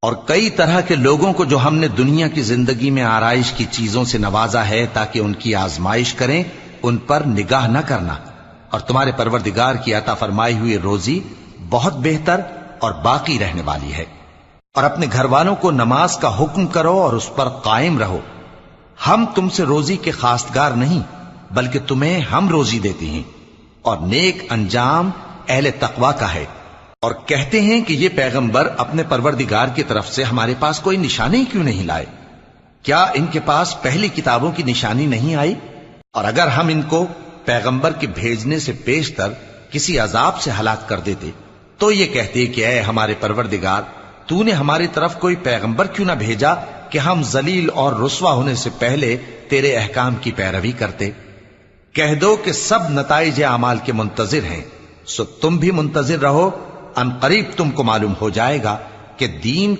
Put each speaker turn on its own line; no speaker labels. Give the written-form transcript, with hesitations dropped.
اور کئی طرح کے لوگوں کو جو ہم نے دنیا کی زندگی میں آرائش کی چیزوں سے نوازا ہے تاکہ ان کی آزمائش کریں، ان پر نگاہ نہ کرنا، اور تمہارے پروردگار کی عطا فرمائی ہوئی روزی بہت بہتر اور باقی رہنے والی ہے۔ اور اپنے گھر والوں کو نماز کا حکم کرو اور اس پر قائم رہو۔ ہم تم سے روزی کے خواستگار نہیں، بلکہ تمہیں ہم روزی دیتے ہیں، اور نیک انجام اہل تقوی کا ہے۔ اور کہتے ہیں کہ یہ پیغمبر اپنے پروردگار کی طرف سے ہمارے پاس کوئی نشانی کیوں نہیں لائے؟ کیا ان کے پاس پہلی کتابوں کی نشانی نہیں آئی؟ اور اگر ہم ان کو پیغمبر کے بھیجنے سے پیشتر کسی عذاب سے ہلاک کر دیتے تو یہ کہتے کہ اے ہمارے پروردگار، تو نے ہماری طرف کوئی پیغمبر کیوں نہ بھیجا کہ ہم ذلیل اور رسوا ہونے سے پہلے تیرے احکام کی پیروی کرتے۔ کہہ دو کہ سب نتائج اعمال کے منتظر ہیں، سو تم بھی منتظر رہو، ان قریب تم کو معلوم ہو جائے گا کہ دین